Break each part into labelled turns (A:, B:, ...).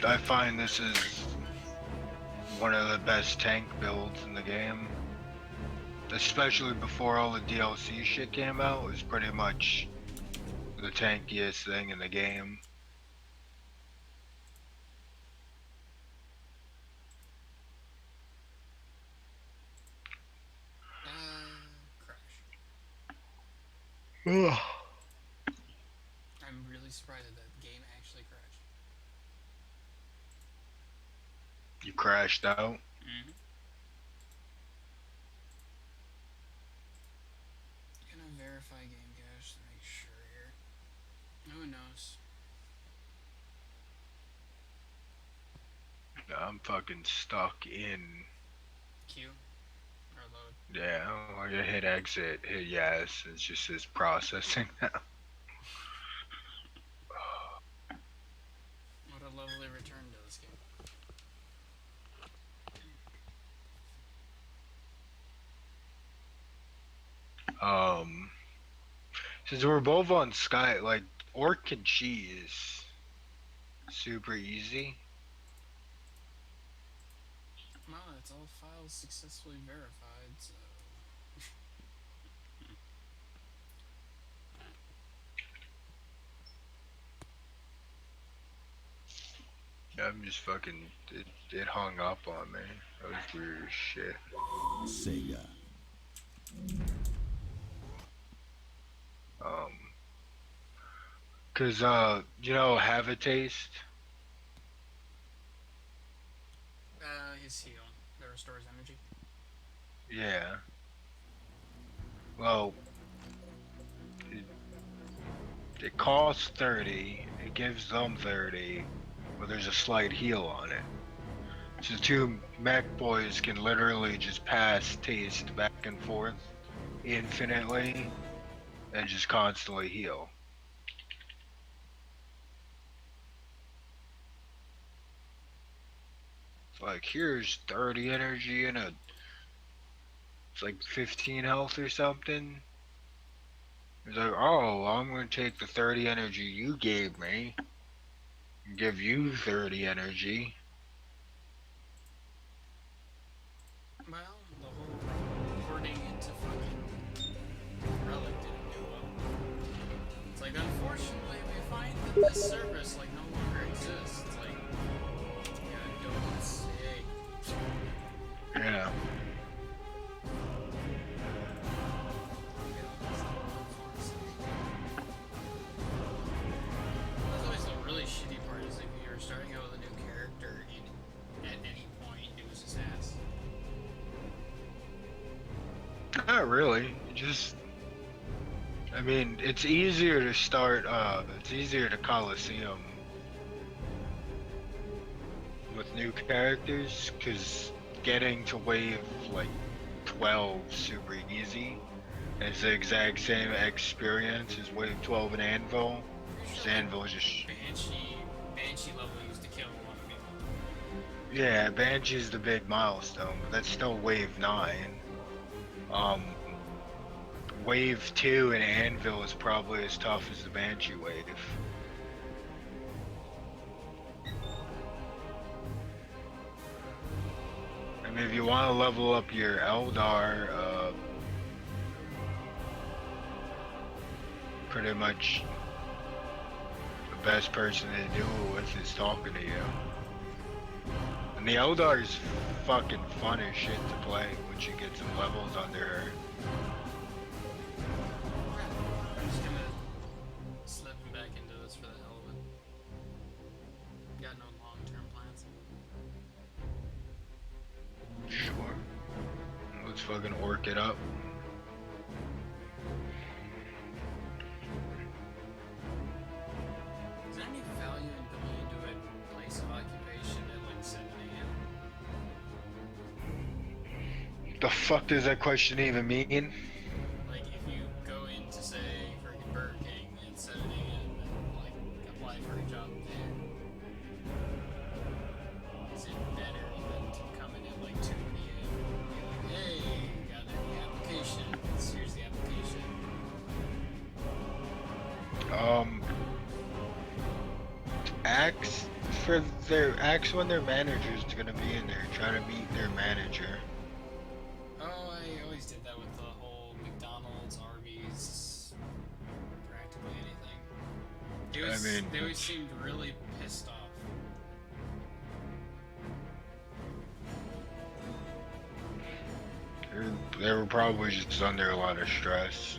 A: I find this is one of the best tank builds in the game. Especially before all the DLC shit came out, it was pretty much the tankiest thing in the game.
B: Crash.
A: Ugh.
B: I'm really surprised that that game actually crashed.
A: You crashed out?
B: Mm-hmm. Gonna verify game cache to make sure here. Who knows?
A: I'm fucking stuck in.
B: Q or load.
A: Yeah, like I hit exit, hit yes, it's just this processing now.
B: What a lovely return to this game.
A: Um, since we're both on Sky, like, Orc and Cheese, super easy.
B: Well, it's all files successfully verified, so.
A: I'm just fucking, it hung up on me. That was weird as shit.
C: Sega.
A: Um, cause, you know, Have a Taste?
B: His heal that restores energy.
A: Yeah. Well, it, it costs 30, it gives them 30, but there's a slight heal on it. So two mech boys can literally just pass taste back and forth infinitely and just constantly heal. It's like, here's 30 energy and it's like 15 health or something. It's like, oh, I'm gonna take the 30 energy you gave me and give you 30 energy.
B: Well, the whole porting into fucking Relic didn't do well. It's like, unfortunately, we find that this service, like, no longer exists. It's like, yeah, don't say.
A: Yeah.
B: That's always the really shitty part, is if you're starting out with a new character and at any point it was his ass.
A: Not really. Just, I mean, it's easier to start, it's easier to Coliseum with new characters, because getting to wave, like, 12 super easy. It's the exact same experience as wave 12 and Anvil. Just Anvil is just...
B: Banshee level used to kill a lot of people.
A: Yeah, Banshee's the big milestone, but that's still wave 9. Wave 2 and Anvil is probably as tough as the Banshee wave. I mean, if you want to level up your Eldar, pretty much the best person to do it with is talking to you. And the Eldar is fucking fun as shit to play once you get some levels under her.
B: I'm just gonna slip him back into this for the hell of it. Got no long-term plans.
A: Sure. Let's fucking work it up.
B: Is there any value in going into a place of occupation at like 7 a.m.?
A: The fuck does that question even mean?
B: Like, if you go in to say freaking Burger King at 7 a.m. and like apply for a job there, is it better than to come in at like 2 p.m. and be like, hey, got any applications? Here's the application.
A: Axe for their ask when their manager's gonna be in there. Try to meet their manager.
B: Oh, I always did that with the whole McDonald's, Arby's, practically anything. They always seemed really pissed off.
A: They were probably just under a lot of stress.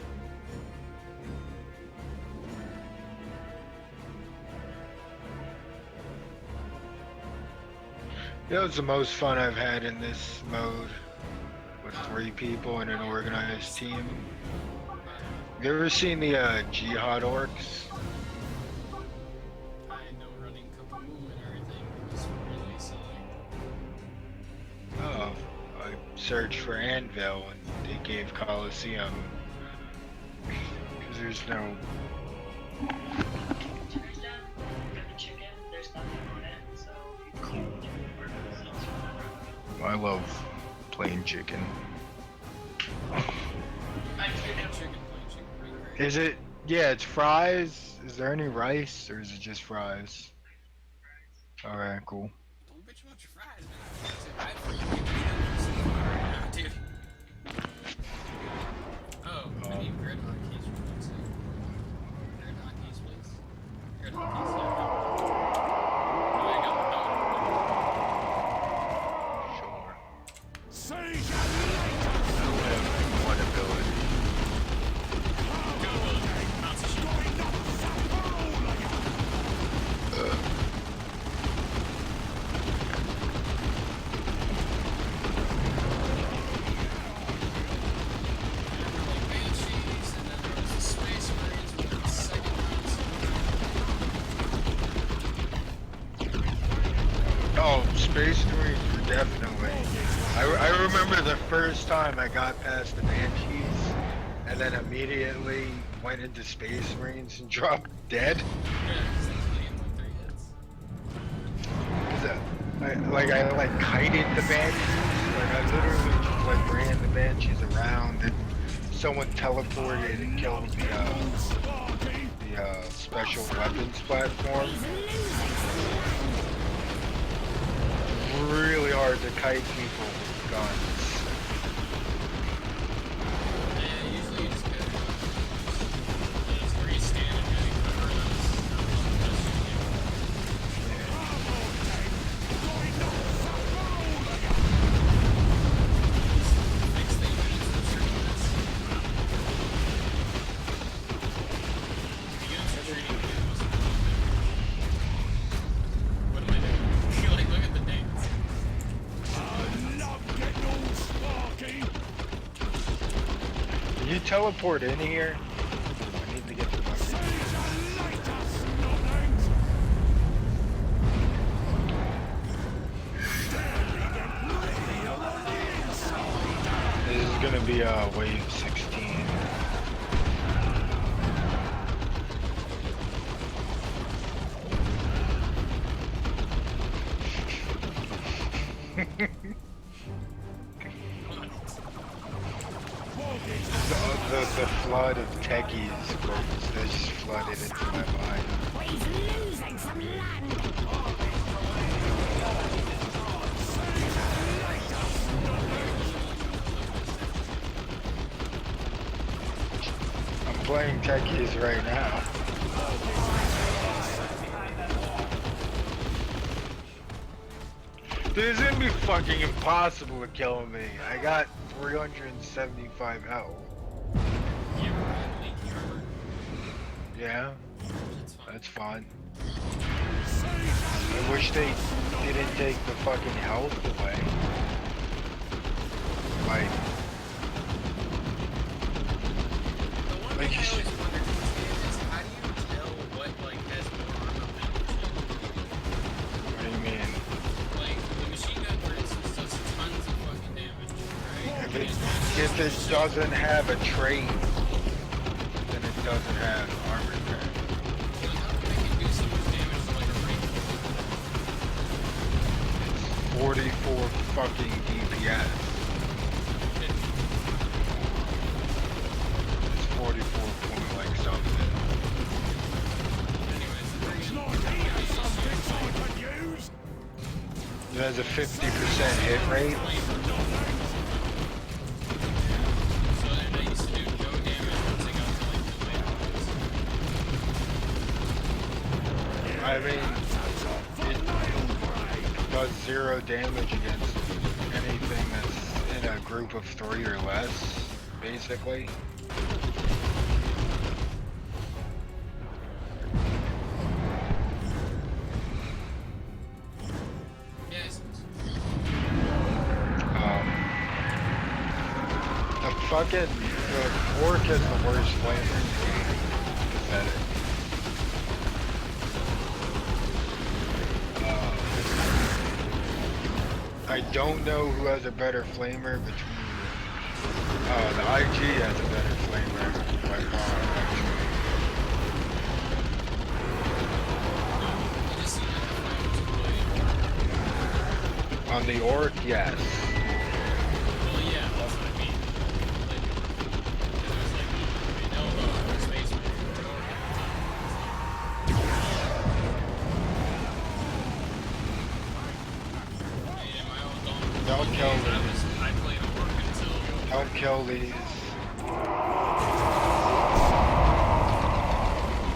A: You know, it's the most fun I've had in this mode with 3 people and an organized team. You ever seen the Jihad orcs?
B: I know running Kaboom and everything was really silly.
A: Oh, I searched for Anvil and they gave Coliseum. Because there's no... I love plain chicken. Is it? Yeah, it's fries. Is there any rice, or is it just fries? Alright, cool.
B: Don't bitch about your fries, man. Dude. Oh, I need grid hotkeys for one second. Grid hotkeys, please. Grid hotkeys, yeah.
A: Space Marines were definitely. I remember the first time I got past the Banshees, and then immediately went into Space Marines and dropped dead. I kited the Banshees. Like I literally just like ran the Banshees around, and someone teleported and killed the special weapons platform. Really hard to kite people with guns.
B: Yeah, usually you just get 3 standing getting What am I doing? Like, look at the dance.
A: Can you teleport in here? I need to get the bucket. This is gonna be wave 16. The flood of techies quotes that just flooded into my mind.
C: He's losing some land.
A: I'm playing techies right now. Dude, it's gonna be fucking impossible to kill me. I got 375 health. Yeah, that's fine. I wish they didn't take the fucking health away. Like
B: I always wondered is how do you tell what has more armor than the machine?
A: What do you mean?
B: Like the machine gun, for instance, does tons of fucking damage, right?
A: If it doesn't have a trait, then it doesn't have armor trait.
B: Like, how can they do so much damage to like a rifle?
A: It's 44 fucking DPS. It's 44 point like something.
B: Anyways,
C: Looks like I got something for you.
A: It has a 50% hit rate.
B: So they used to do no damage once they got to like the later ones.
A: I mean, it does 0 damage against anything that's in a group of 3 or less, basically. The orc is the worst flavor. Pathetic. I don't know who has a better flamer between. The IG has a better flamer by far. Actually. On the orc, yes. Don't kill these. Don't kill these.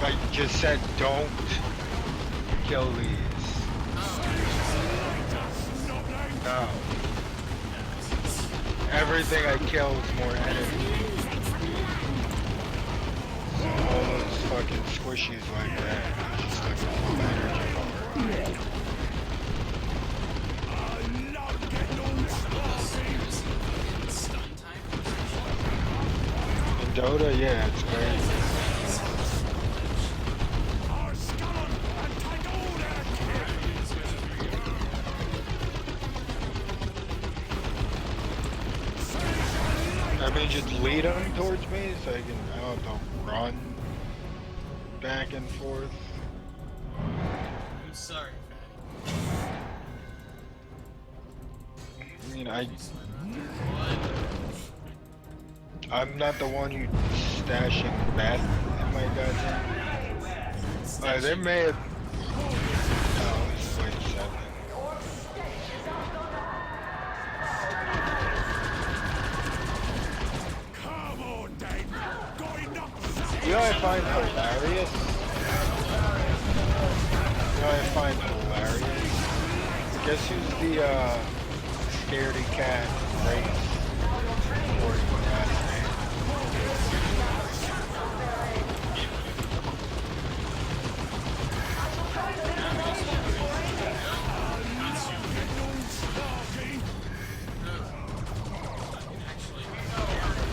A: I just said don't kill these. No. Everything I kill is more energy. So all those fucking squishies like that, it's just like full energy bar. Dota, yeah, it's great. I mean, just lead them towards me so I can, I don't know, run back and forth.
B: I'm sorry, Fatty.
A: I mean, I'm not the one who stashing meth in my dungeon. There may have. No, this is like 7. You know what I find hilarious? Guess who's the scaredy cat race?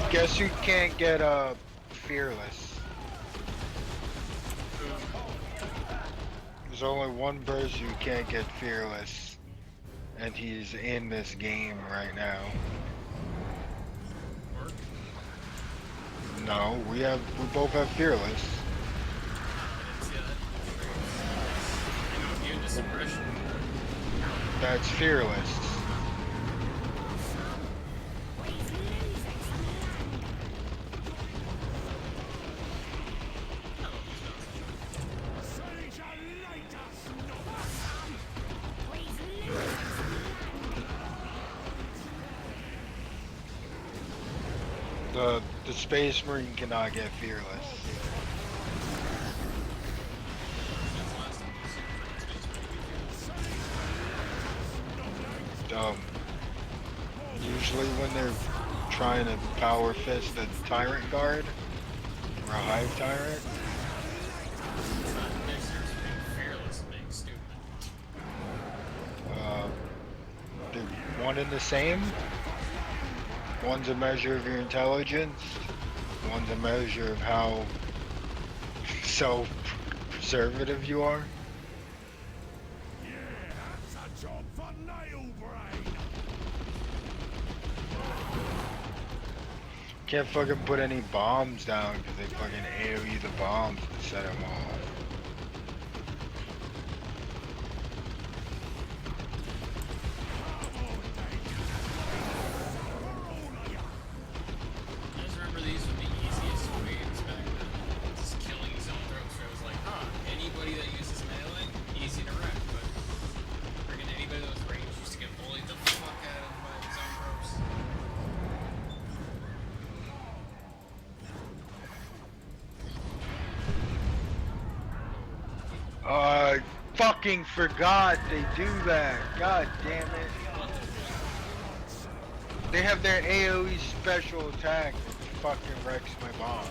A: Guess who can't get fearless? There's only one person who can't get fearless, and he's in this game right now. No, we both have fearless. That's fearless. The Space Marine cannot get fearless. Usually when they're trying to power fist a Tyrant Guard or a Hive Tyrant. They're one and the same. One's a measure of your intelligence, one's a measure of how self-preservative you are.
C: Yeah, that's a job for nail brain.
A: Can't fucking put any bombs down because they fucking AoE the bombs to set them off. fucking forgot they do that. God damn it. They have their AoE special attack that fucking wrecks my bombs.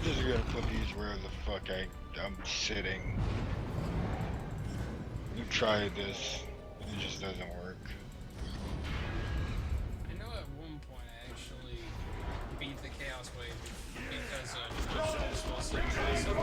A: Just gonna put these where the fuck I'm sitting. You tried this, it just doesn't work.
B: I know at one point I actually beat the Chaos Wave because I was supposed to try something.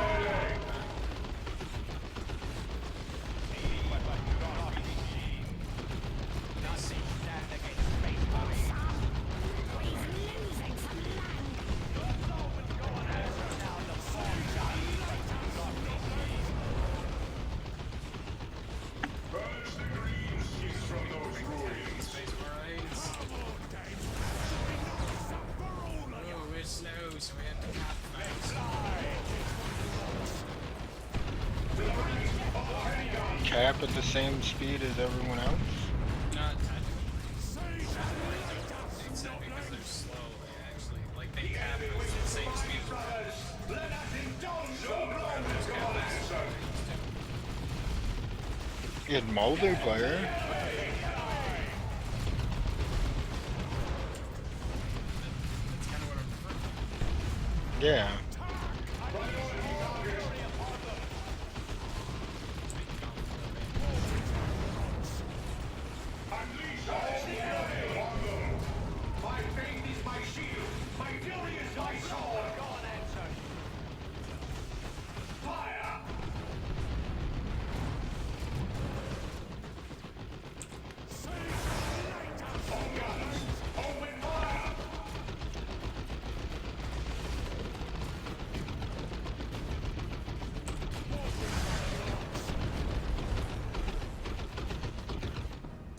B: So we have to
A: Cap at the same speed as everyone else?
B: not technically. Except because they're slow, they actually, like, they cap at the same speed as
A: In multiplayer?
B: That's kind of what I'm referring to.
A: Yeah.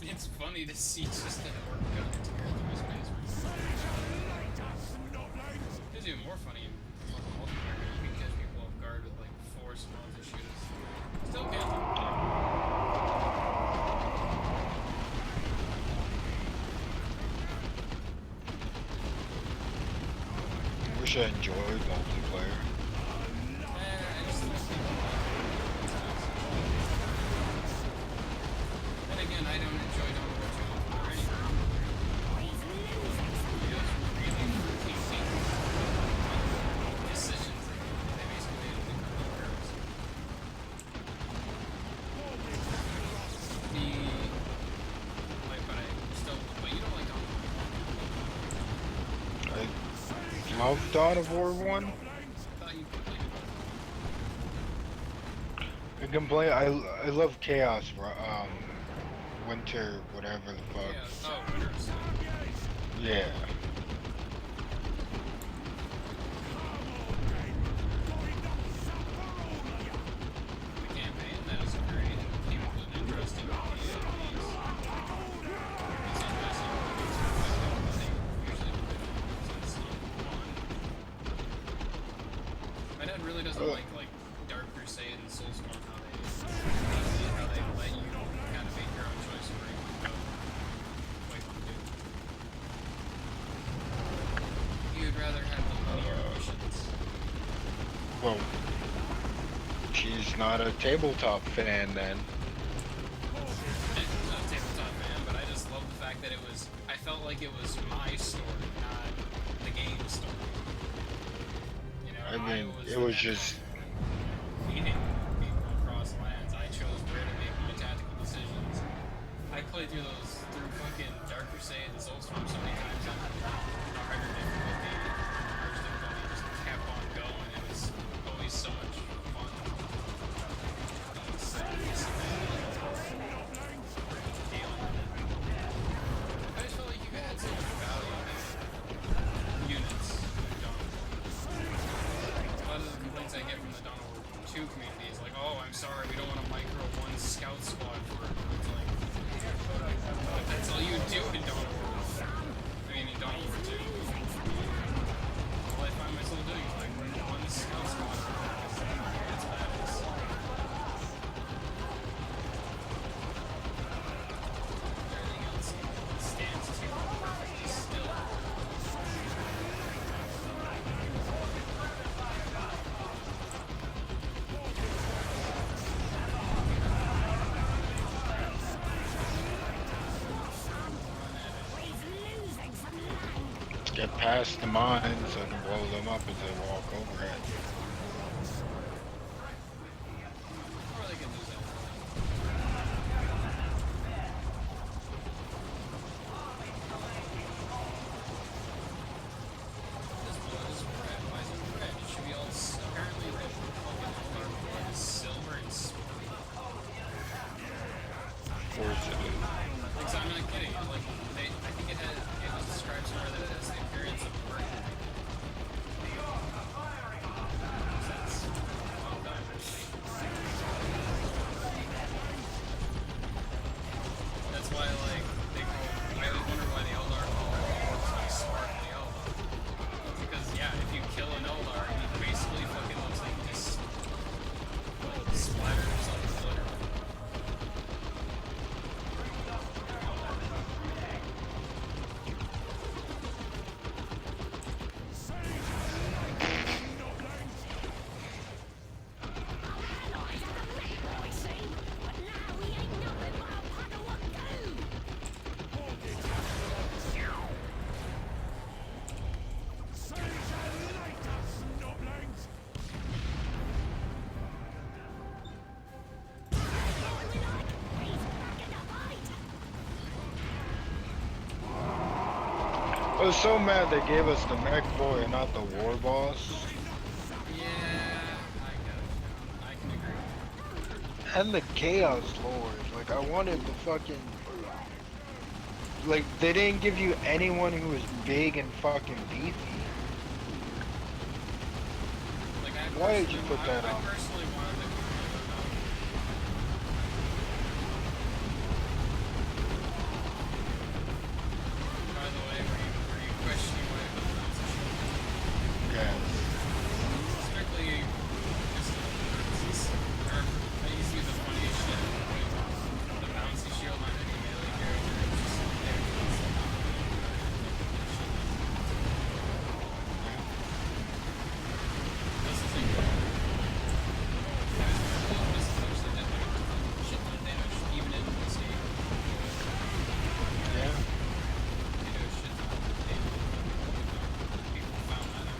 B: It's funny to see just an orc gun tear through his face. It's even more funny in multiplayer. You can catch people off guard with like 4 spawns to shoot us. Still get them.
A: I wish I enjoyed multiplayer.
B: I just don't think and again, I don't enjoy Overwatch or anything. Decisions that they basically made in the curves. But you don't like Overwatch.
A: I love Dawn of War 1.
B: I thought you could play it.
A: I can play. I love Chaos. Winter, whatever the fuck.
B: Yeah, oh, Winners.
A: Yeah.
B: The campaign, that was great. It came up with an interesting idea. It's interesting. My dad really doesn't like Dark Crusade and Soulstorm, how they let you kind of make your own choice of where you want to go. Quite fun to do. You'd rather have the linear missions.
A: Well, she's not a tabletop fan then.
B: I'm not a tabletop fan, but I just love the fact that I felt like it was my story, not the game story. You know,
A: I mean, it
B: the
A: was
B: net
A: just.
B: leading people across lands. I chose where to make my tactical decisions. I played through fucking Dark Crusade and Soulstorm so many times on harder difficulty. Harder difficulty just kept on going. It was always so much fun. I just felt like you had so much value
A: Get past the mines so I can blow them up as they walk over it.
B: Or they can lose that. This blood is red. Why is it red? It should be all apparently the fucking Eldar blood is silver and sparkly.
A: Of course it is.
B: Like, so I'm not kidding. Like, I think it was described somewhere that it has the appearance of mercury. That's well done. That's why, like, I always wonder why the Eldar call orcs like sparkly Eldar. Because, yeah, if you kill an Eldar, he basically fucking looks like this, like, splattered himself with glitter.
A: I was so mad they gave us the mech boy and not the war boss.
B: Yeah, I can agree.
A: And the Chaos Lord. Like, I wanted the fucking... Like, they didn't give you anyone who was big and fucking beefy.
B: Like,
A: Why did you put that
B: I
A: on?
B: personally wanted the By the way, were you questioning why I put the mouse shield?
A: Yeah.
B: Strictly just purposes. I used to use the funniest shit with the bouncy shield on any melee character. It's just there. This is like this actually did like a shit ton of damage, even in this game.
A: Yeah.
B: They do a shit ton of damage. People found that out.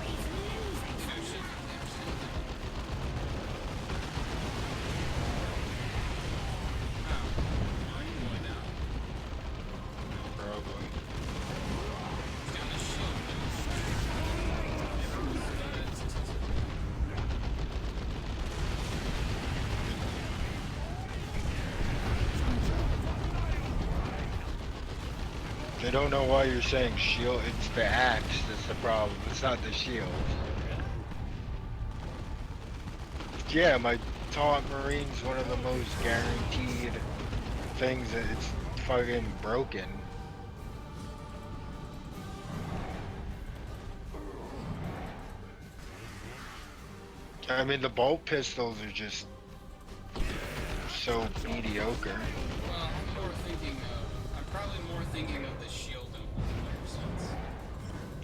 B: They do a shit ton of damage to anything. Oh, are you going down?
A: Probably.
B: Down the shield. Never was successful.
A: They don't know why you're saying shield. It's the axe that's the problem. It's not the shield. Yeah, my taunt marine's one of the most guaranteed things that it's fucking broken. I mean, the bolt pistols are just so mediocre.
B: Well, I'm probably more thinking of the shield in multiplayer sense.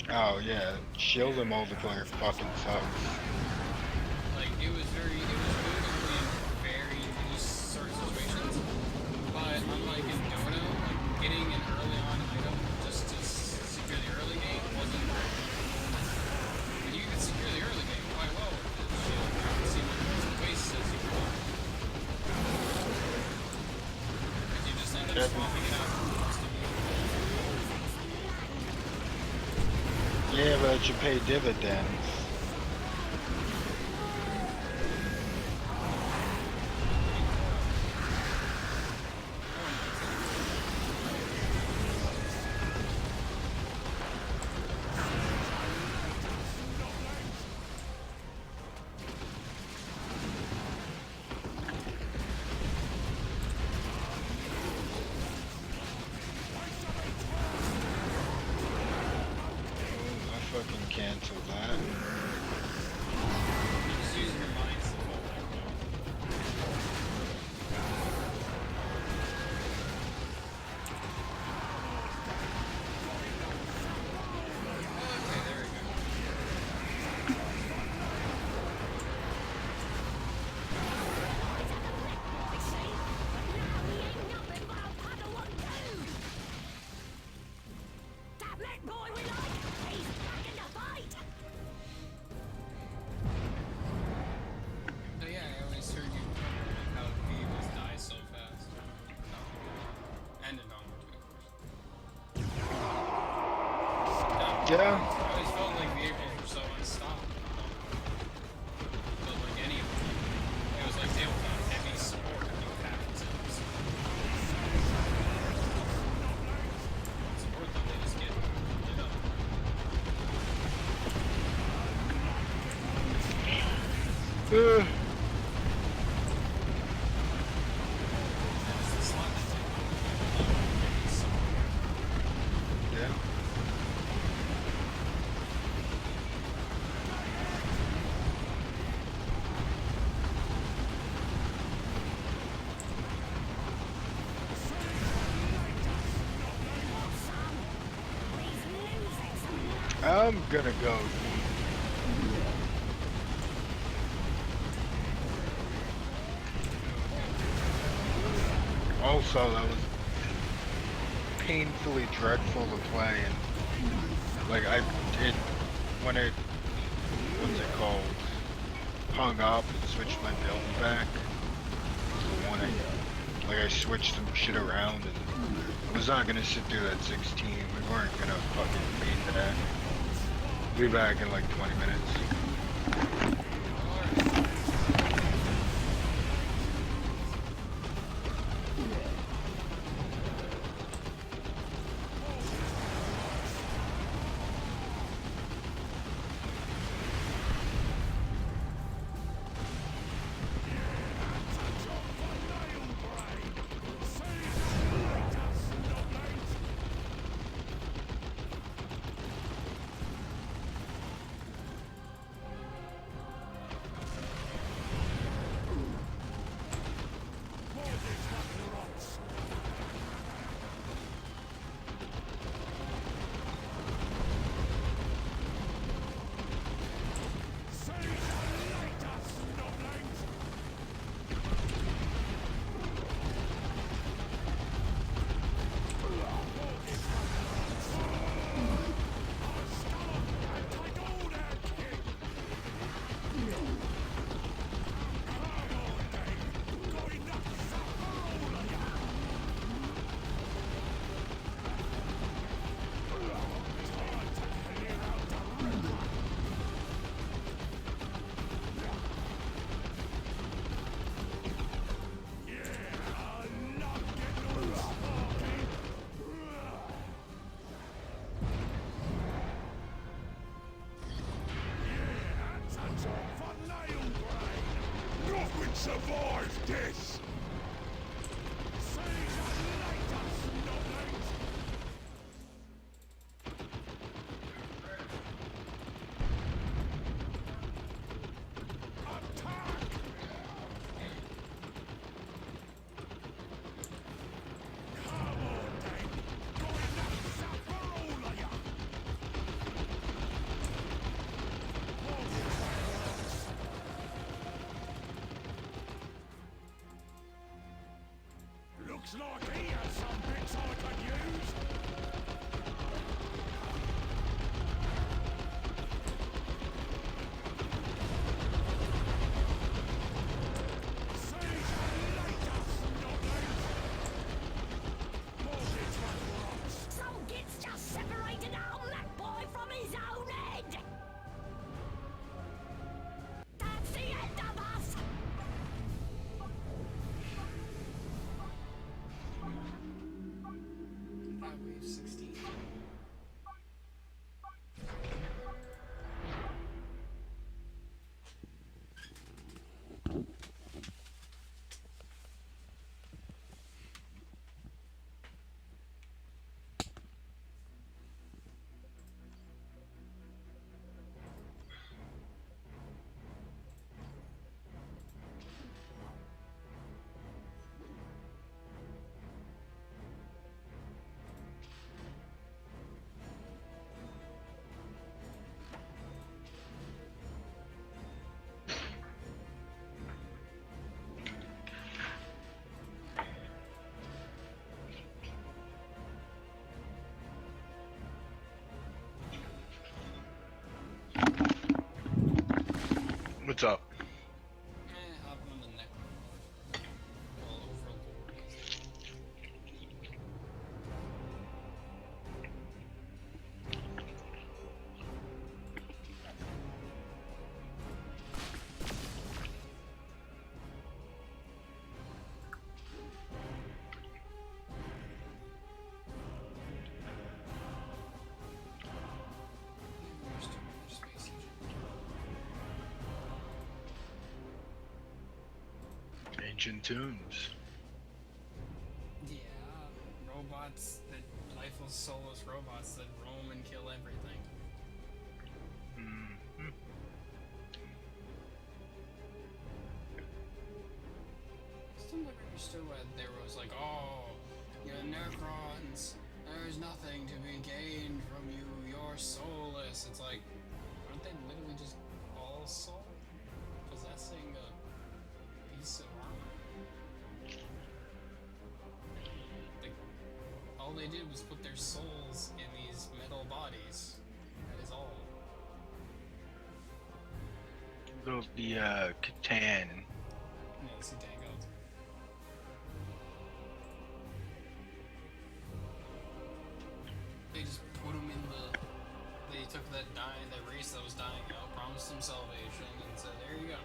A: Oh yeah, shield and multiplayer fucking sucks.
B: Like, it was good only in very loose sort of situations, but unlike in Dono, like, getting an early on item just to secure the early game wasn't great. And you could secure the early game quite well with the shield. It seemed like most wastes as you go on. Because you just end up swapping it out for most of you.
A: Yeah, but you pay dividends. I fucking cancel that.
B: Just using your mind to hold that. Okay, there we go.
A: Yeah.
B: I always felt like vehicles were so unstoppable. But like any of them, it was like they were on heavy support and you have to support them, they just get lit up. It's the slot that took heavy support.
A: Yeah. I'm gonna go. Also, that was painfully dreadful to play, and like when it what's it called hung up and switched my build back. The one I switched some shit around, and I was not gonna sit through that 16. We weren't gonna fucking beat that. Be back in like 20 minutes.
C: Nothing survives this! Looks like he has some bits I could use.
D: Some gits just separated our black boy from his own head! That's the end of us!
B: Wave 16.
A: What's up?
B: Hop on the neck. All overlord.
A: Ancient tombs.
B: Yeah, robots that lifeless, soulless robots that roam and kill everything.
A: Mhm.
B: Still never understood why there was like, oh, you know, Necrons, there's nothing to be gained from you, you're soulless. It's like, aren't they literally just all soul? Possessing a piece of armor? Like, all they did was put their souls in these metal bodies. That is all.
A: The Catan.
B: Yeah, see Dango. They just put him in the. They took that race that was dying out, promised him salvation, and said, "There you go."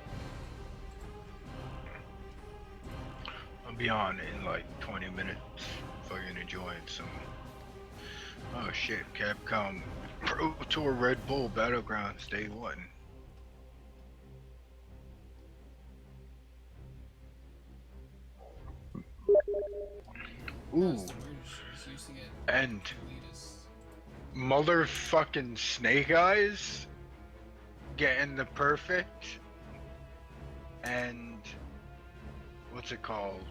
A: I'll be on in like 20 minutes. Fucking enjoying some. Oh shit, Capcom Pro Tour Red Bull Battlegrounds Day 1. Ooh,
B: That's the British. Just used to get
A: and
B: elitists.
A: motherfucking Snake Eyes getting the perfect, and what's it called?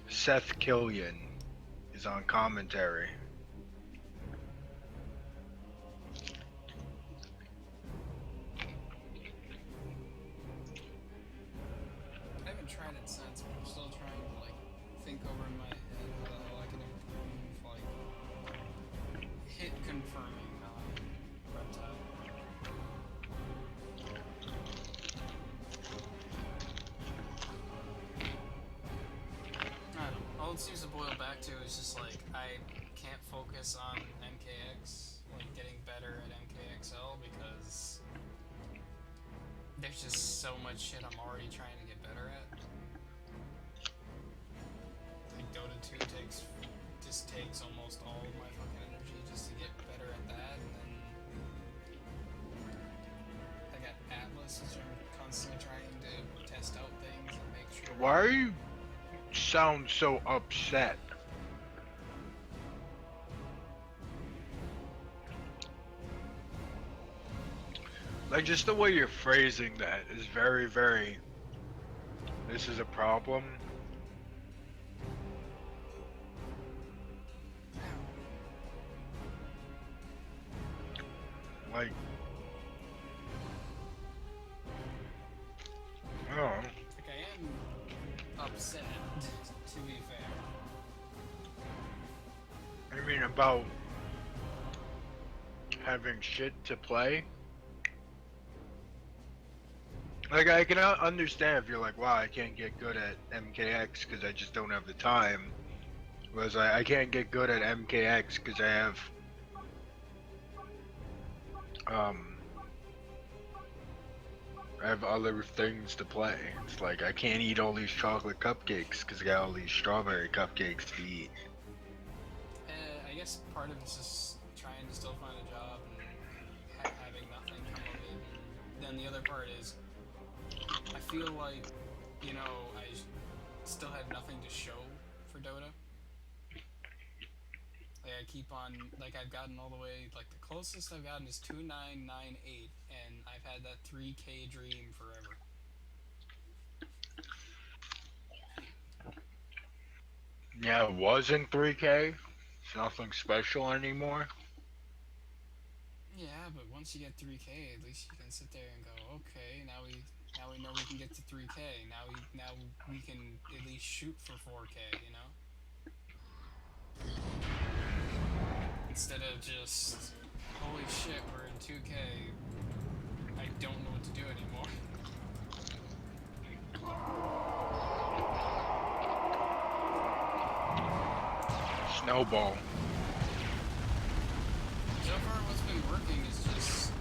A: Seth Killian is on commentary.
B: I haven't tried it since, but I'm still trying to like think over in my head how the hell I can improve like hit confirming reptile. I don't know. All it seems to boil back to is just like I can't focus on MKX, like getting better at MKXL because there's just so much shit I'm already trying to get better at. Like Dota 2 takes almost all of my fucking energy just to get better at that, and then I got Atlas, which I'm constantly trying to test out things and make sure.
A: Why are you sound so upset? Like, just the way you're phrasing that is very, very. This is a problem. Like, I don't know.
B: Like I am upset, to be fair.
A: I mean, about having shit to play. Like, I can understand if you're like, wow, I can't get good at MKX because I just don't have the time. Whereas I can't get good at MKX because I have other things to play. It's like I can't eat all these chocolate cupcakes because I got all these strawberry cupcakes to eat.
B: I guess part of it's just trying to still find a job and having nothing come of it. And then the other part is, I feel like, you know, I still have nothing to show for Dota. Like I keep on, like I've gotten all the way, like the closest I've gotten is 2998, and I've had that 3K dream forever.
A: Yeah, it wasn't 3K. It's nothing special anymore.
B: Yeah, but once you get 3K, at least you can sit there and go, okay, now we know we can get to 3K. Now we can at least shoot for 4K, you know? Instead of just, holy shit, we're in 2K. I don't know what to do anymore.
A: Snowball.
B: So far, what's been working is just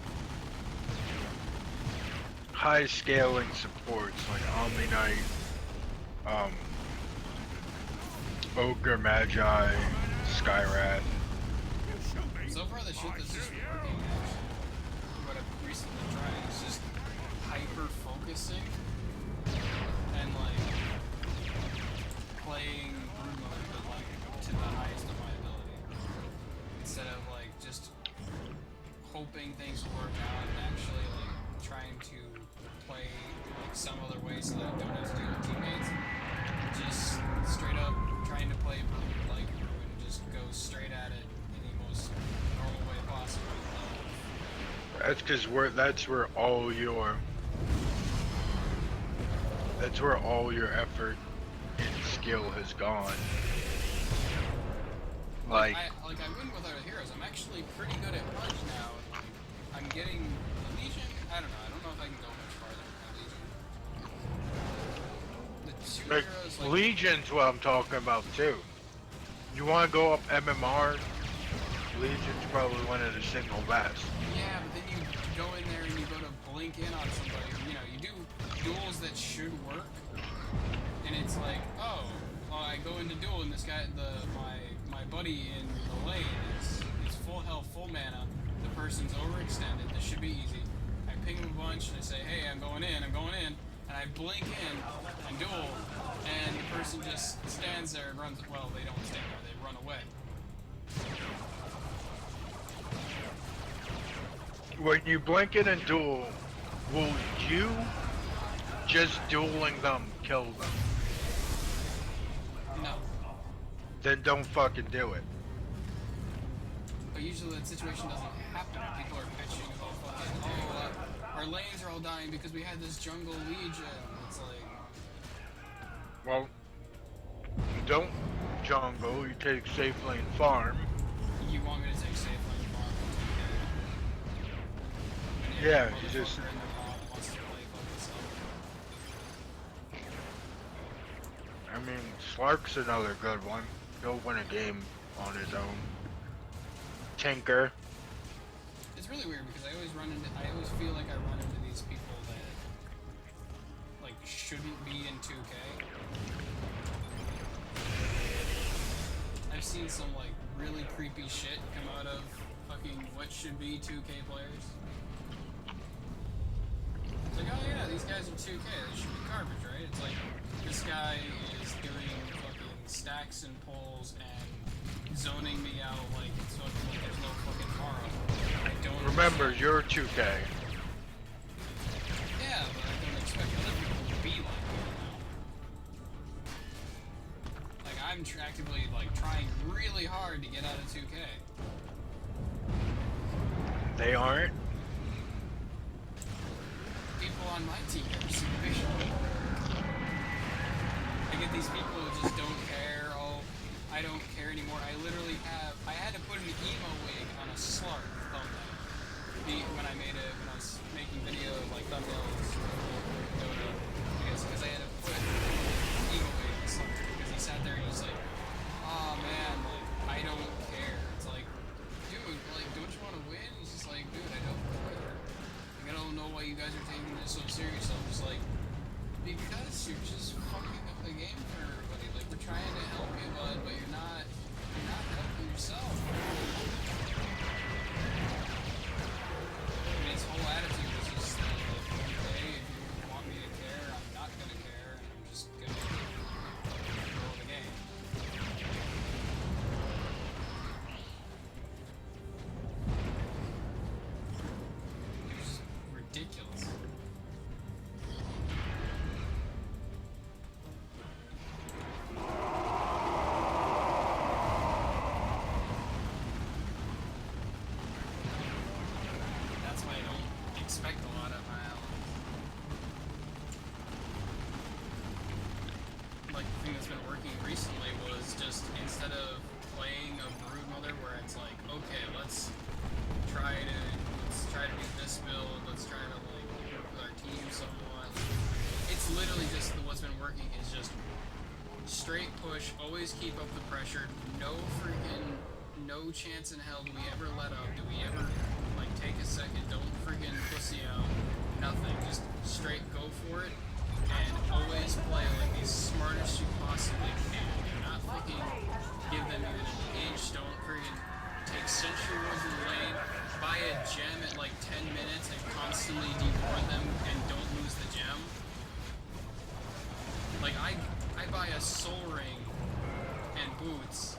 A: High scaling supports like Omni Knight, Ogre Magi, Skyrath.
B: so far the shit that's just working. Actually, what I've recently tried is just hyper focusing and like playing Brood Mother, but like to the highest of my ability, instead of like just hoping things will work out and actually like trying to play like some other way so that I don't have to deal with teammates. Just straight up trying to play Brood like Brood and just go straight at it in the most normal way possible.
A: That's because that's where all your effort and skill has gone. Like
B: I win with other heroes. I'm actually pretty good at Punch now. And, like, I'm getting the Legion. I don't know. I don't know if I can go much farther with my Legion. The two
A: like,
B: heroes, like
A: Legion's what I'm talking about too. You want to go up MMR? Legion's probably one of the single best.
B: yeah, but then you go in there and you go to blink in on somebody. You know, you do duels that should work, and it's like, oh, well, I go into duel and this guy, my buddy in the lane is full health, full mana. The person's overextended. This should be easy. I ping him a bunch and I say, hey, I'm going in, and I blink in and duel, and the person just stands there and runs. Well, they don't stand there; they run away.
A: When you blink in and duel, will you just dueling them kill them?
B: No.
A: Then don't fucking do it.
B: But usually that situation doesn't happen. People are bitching about fucking, our lanes are all dying because we had this jungle legion. It's like,
A: Well, you don't jungle, you take safe lane farm.
B: you want me to take safe lane farm? And
A: Yeah,
B: every
A: you just-
B: motherfucker in the mob wants to play fucking self.
A: I mean, Slark's another good one. He'll win a game on his own. Tinker.
B: It's really weird because I always feel like I run into these people that like shouldn't be in 2K. I've seen some like really creepy shit come out of fucking what should be 2K players. It's like, oh yeah, these guys are 2K, they should be garbage, right? It's like, this guy is doing fucking stacks and pulls and zoning me out like it's fucking like there's no fucking tomorrow. I don't
A: Remember,
B: understand.
A: you're 2K.
B: Yeah, but I don't expect other people to be like me now. Like, I'm actively like trying really hard to get out of 2K.
A: They aren't.
B: People on my team are super. I get these people who just don't care. Oh, I don't care anymore. I had to put an emo wig on a Slark thumbnail. When I was making video like thumbnails because I had to put emo wig on Slark because he sat there and he's like, oh man, like I don't care. It's like, dude, like don't you want to win? He's just like, dude, I don't care. Like, I don't know why you guys are taking this so serious. I'm just like, because you're just fucking up the game for everybody. Like we're trying to help you, bud, but you're not helping yourself. I mean, his whole attitude was just like, okay, if you want me to care, I'm not gonna care, and I'm just gonna roll the game. It was just ridiculous. That's why I don't expect a lot of my allies. Like, the thing that's been working recently was just instead of playing a Brood Mother where it's like, okay, let's try to do this build, let's try to like work with our team somewhat. It's literally just what's been working is just straight push, always keep up the pressure, no chance in hell do we ever let up, do we ever like take a second, don't freaking pussy out, nothing, just straight go for it, and always play like the smartest you possibly can. Do not freaking give them even an inch, don't freaking take Sentry Woods in the lane, buy a gem at like 10 minutes and constantly deboard them and don't lose the gem. soul ring and boots,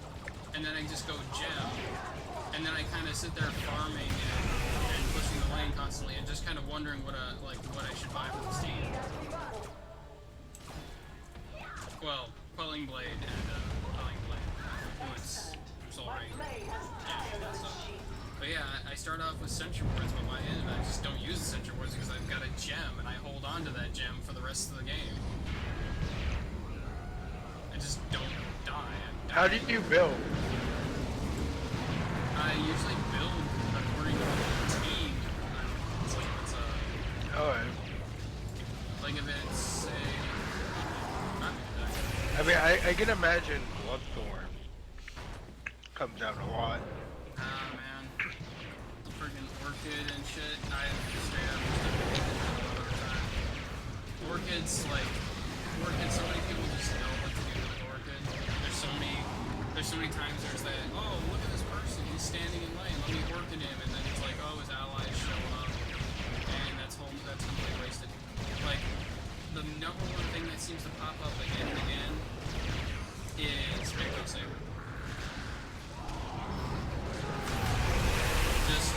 B: and then I just go gem, and then I kind of sit there farming and pushing the lane constantly, and just kind of wondering what I should buy for the stand. Well, Quelling Blade and boots, soul ring, and that stuff. But yeah, I start off with Sentry Wards, but my end, I just don't use the Sentry Wards because I've got a gem, and I hold on to that gem for the rest of the game. I just don't die.
A: How did you build?
B: I usually build according to the team. It's like it's a...
A: Alright.
B: Like if it's a...
A: I mean, I can imagine Bloodthorn comes out a lot.
B: Ah, man. Freaking Orchid and shit. I straight up just all the time. Orchids, so many people just know what to do with Orchid. There's so many times there's that, oh, look at this person, he's standing in lane, let me Orchid him, and then it's like, oh, his allies show up, and that's completely wasted. Like, the number one thing that seems to pop up again and again is Big Book Saber. Just,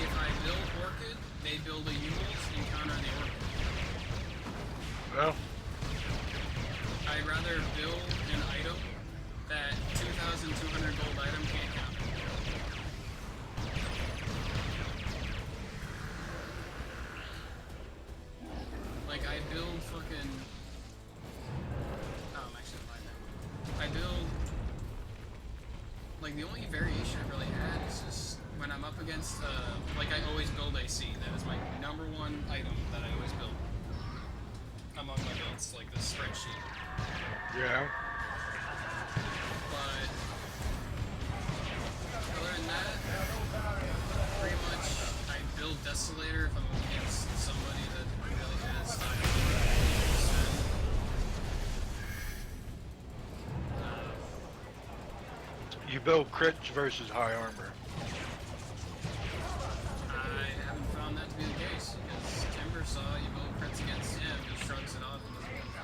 B: if I build Orchid, they build a Eul's and counter the Orchid.
A: Well,
B: I'd rather build an item that 2,200 gold item can't count. Like, I build fucking... Oh, I'm actually lying now. I build... Like, the only variation I've really had is just when I'm up against, like, I always build AC. That is my number one item that I always build. Among my builds, like this spreadsheet.
A: yeah.
B: But other than that, pretty much I build Desolator if I'm against somebody that really has
A: You build crits versus high armor.
B: I haven't found that to be the case because Timber saw you build crits against him, he shrugs it off and doesn't work.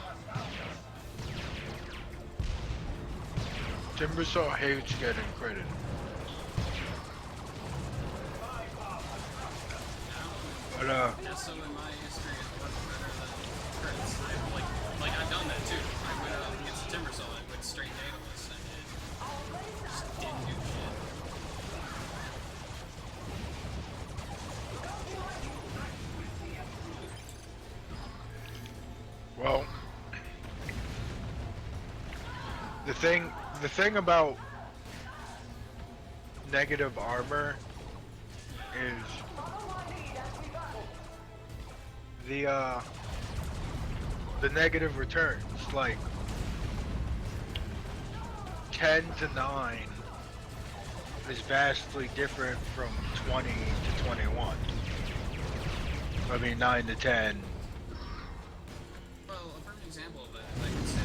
A: Timbersaw hates getting credit. But
B: Deso in my history has worked better than crits. I've done that too. I went up against the Timbersaw and went straight dataless and it just didn't do shit.
A: well, the thing about negative armor is the negative returns, like 10 to 9 is vastly different from 20 to 21. I mean 9 to 10.
B: Well, a perfect example of that is I can say,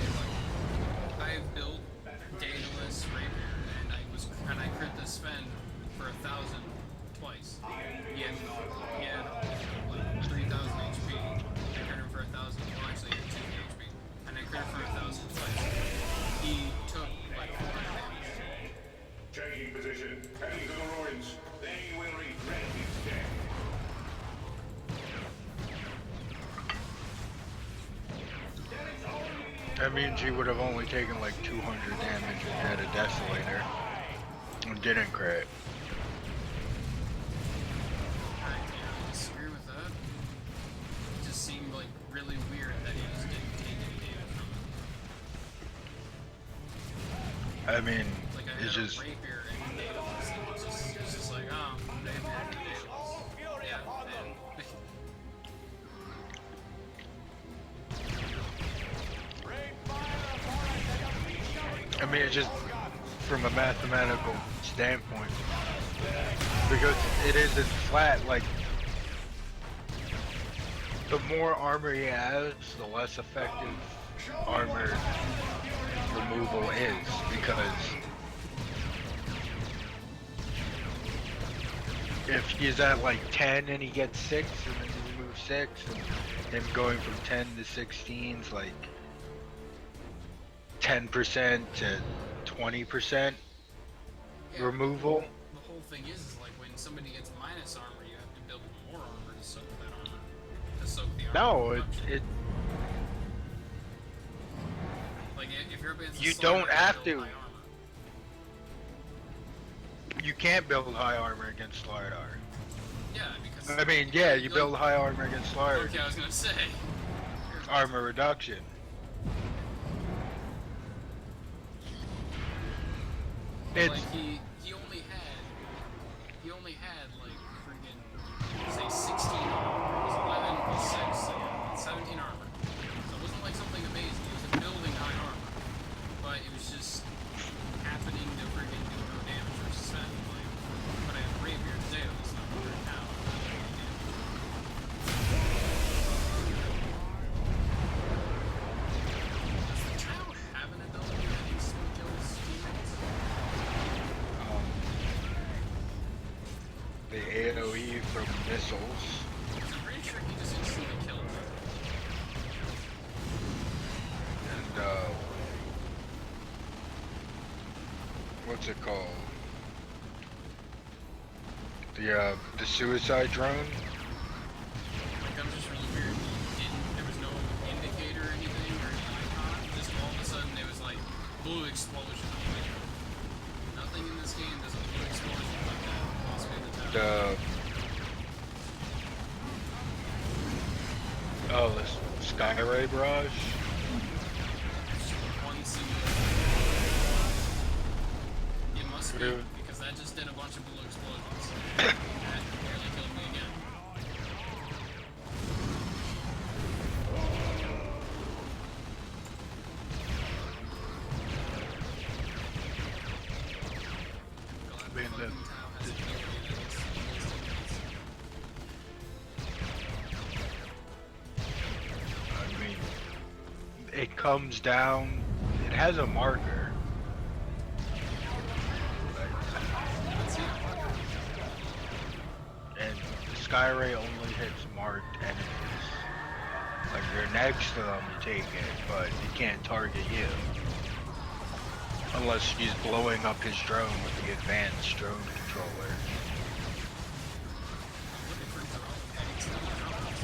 B: like, I've built Daedalus Rapier, and I crit the spend for 1,000 twice. He had like 3,000 HP. I crit him for 1,000. Well, actually, he had 2 HP, and I crit him for 1,000 twice. He took like 400 damage.
C: Changing position. Heading to the ruins. They will regret his death.
A: That means he would have only taken like 200 damage if he had a Desolator and didn't crit.
B: I disagree with that. It just seemed like really weird that he just didn't take any damage from it.
A: I mean,
B: Like I
A: it's
B: had
A: just
B: a Rapier and Daedalus, and it's just like, oh, Rapier and Daedalus. Yeah, man.
A: I mean, it's just from a mathematical standpoint, because it isn't flat. Like, the more armor he has, the less effective armor removal is, because if he's at like 10 and he gets 6 and then he removes 6, and him going from 10 to 16's like 10% to 20%
B: Yeah,
A: removal.
B: the whole thing is like when somebody gets minus armor, you have to build more armor to soak that armor. To soak the armor.
A: No,
B: production.
A: it
B: Like if you're up against
A: You
B: a Slider,
A: don't have
B: build
A: to.
B: high armor.
A: you can't build high armor against Slardar.
B: Yeah, because
A: I mean, yeah, you build high armor against Slardar.
B: Okay, I was gonna say.
A: Armor reduction. It's
B: Like he only had like freaking say 16 armor. It was 11 plus 6, so yeah, 17 armor. So it wasn't like something amazing. It was building high armor, but it was just happening to freaking do no damage or set. Like, but I have rapier today. It's not under now. Does the child have an ability that instantly kills demons?
A: the AoE from missiles.
B: I'm pretty sure he just instantly killed them.
A: And what's it called? The suicide drone.
B: Like, that was just really weird. There was no indicator or anything or any icon. Just all of a sudden it was like blue explosion. Like, nothing in this game does a blue explosion like that. Must be the tower.
A: The Skyray barrage.
B: One single. It must be
A: Dude.
B: because that just did a bunch of blue explosions. That nearly killed me again. Glad the
A: Man,
B: fucking town has an ability that just
A: I mean, it comes down. It has a marker. And the Skyray only hits marked enemies. Like you're next to them, you take it, but it can't target you. Unless he's blowing up his drone with the advanced drone controller.
B: looking for drone headings to the drones.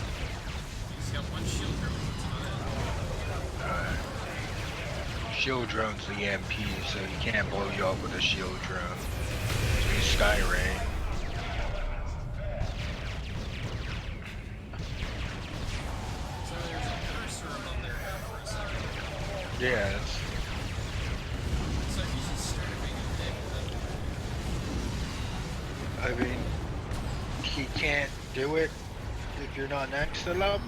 B: He's got one shield drone. That's about it.
A: Shield drone's the EMP, so he can't blow you up with a shield drone. So he's Skyray.
B: So there's a cursor above their head for a second.
A: Yeah, it's,
B: So he's just started being a dick.
A: I mean, he can't do it if you're not next to them.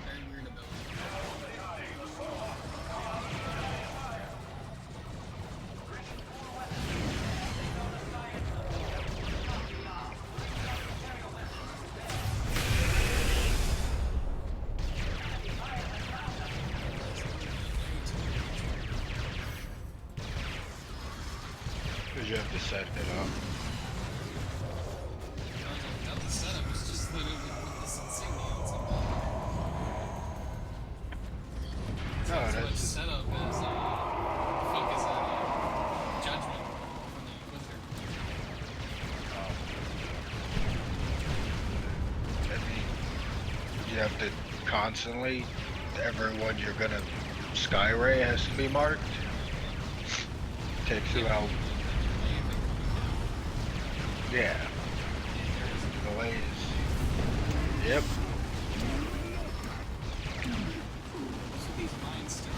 B: Very weird ability.
A: Because you have to set it up.
B: Not the setup, it's just literally put this insignia on something.
A: No,
B: That's
A: that's
B: what
A: just,
B: setup is, focus on judgment from the Inquisitor.
A: I mean, you have to constantly, everyone you're gonna Skyray has to be marked. Takes about, yeah. Delays. Yep.
B: So these mines still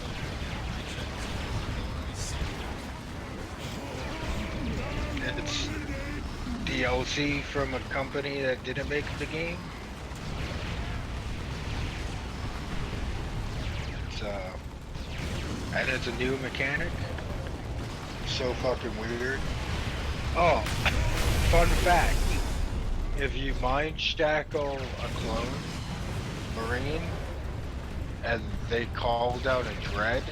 A: It's DLC from a company that didn't make the game. It's and it's a new mechanic. So fucking weird. Oh, fun fact. If you mind shackle a clone Marine and they call down a dread,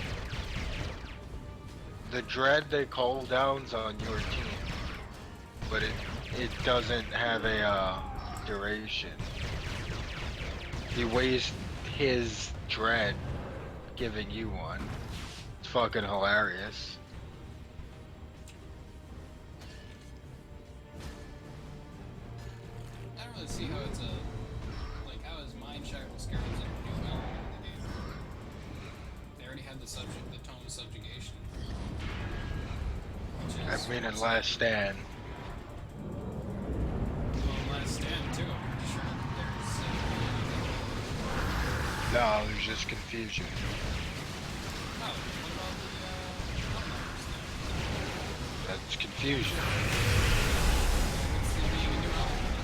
A: the dread they call down's on your team. But it doesn't have a duration. He wastes his dread giving you one. It's fucking hilarious.
B: I don't really see how it's like, how is Mind Shackle Scarabs a new element in the game? They already had the tone of subjugation.
A: I mean, in Last Stand.
B: Well, Last Stand, too, I'm pretty sure there's,
A: No, there's just confusion.
B: oh, what about the, Outlanders then?
A: That's confusion.
B: It's being a new element,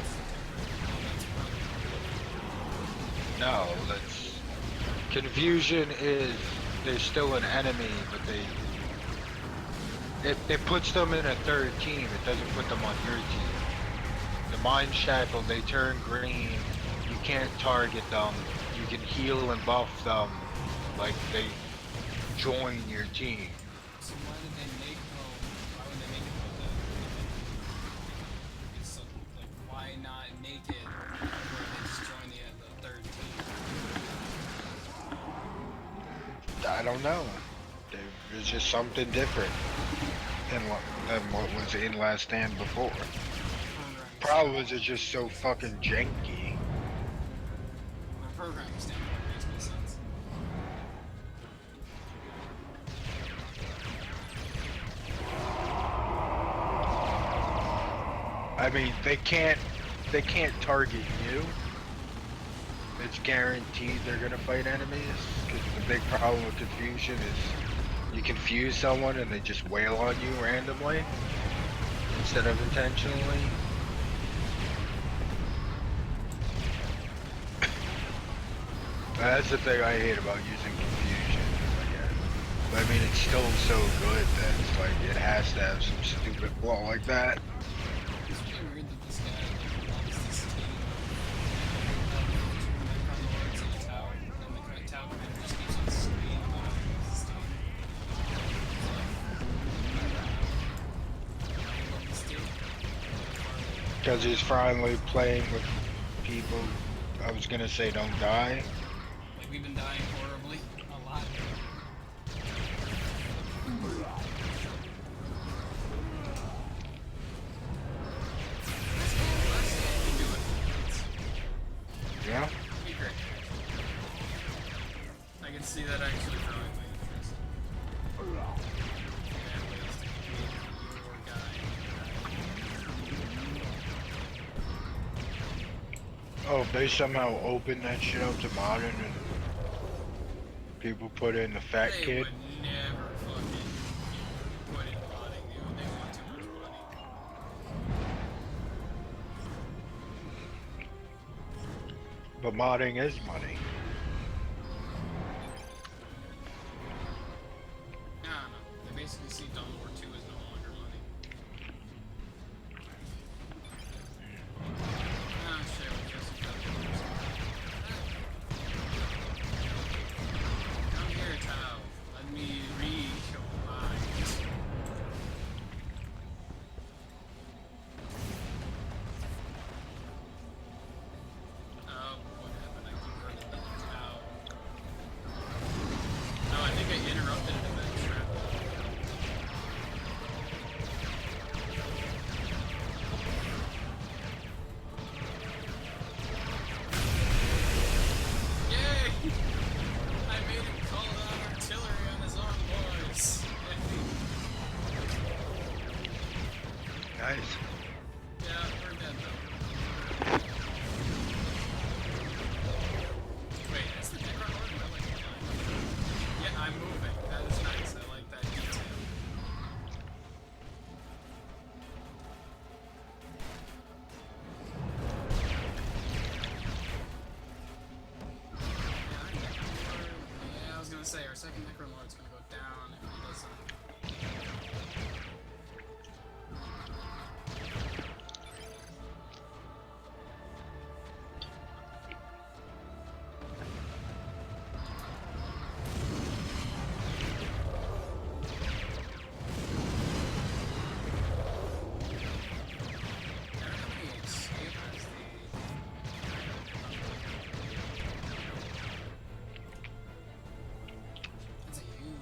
B: that's a
A: No, that's confusion is they're still an enemy, but it puts them in a third team. It doesn't put them on your team. The Mind Shackle, they turn green. You can't target them. You can heal and buff them like they join your team.
B: So why did they make, why would they make it like that? It's so, like, why not make it where they just join the third team?
A: I don't know. There's just something different than what was in Last Stand before. Problem is it's just so fucking janky.
B: From a programming standpoint, it makes no sense.
A: I mean, they can't target you. It's guaranteed they're gonna fight enemies. Because the big problem with confusion is you confuse someone and they just wail on you randomly instead of intentionally. That's the thing I hate about using confusion, I guess. But I mean, it's still so good that it's like it has to have some stupid flaw like that.
B: It's really weird that this guy wants this team of Necron Lords in the tower, and the tower commander just keeps on screaming about this team. It's like,
A: Because he's finally playing with people, I was gonna say don't die.
B: like, we've been dying horribly a lot.
A: Yeah?
B: Be great. I can see that actually drawing my interest. Yeah, ways to create your guy.
A: Oh, if they somehow open that shit up to modern and people put in the fat
B: They
A: kid.
B: would never fucking put in modding, dude. They want too much money.
A: But modding is money.
B: No. They basically see Dawn War 2 as no longer money. Oh shit, we just come here, child. Let me read your mind. What happened? I converted the cow. No, I think I interrupted an event trap. Yay! I made him call out artillery on his own boys.
A: Nice.
B: Yeah, we're dead though. Wait, that's the Necron Lord? I like that. Yeah, I'm moving. That is nice. I like that detail. Yeah, I was gonna say, our second Necron Lord's gonna go down if he doesn't.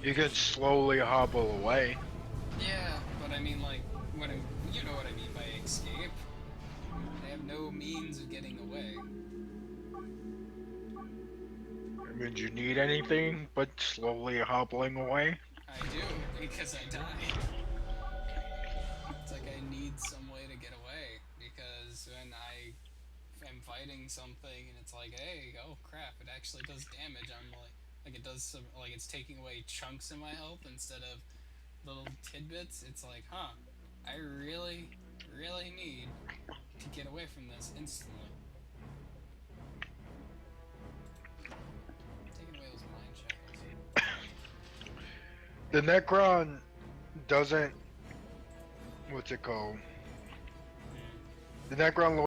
A: You can slowly hobble away.
B: Yeah, but I mean, like, you know what I mean by escape. I have no means of getting away.
A: I mean, do you need anything but slowly hobbling away?
B: I do, because I die. It's like I need some way to get away, because when I am fighting something and it's like, hey, oh crap, it actually does damage, I'm like it does some, like it's taking away chunks of my health instead of little tidbits, it's like, huh, I really, really need to get away from this instantly. Taking away those mind shackles.
A: The Necron doesn't. What's it called? The Necron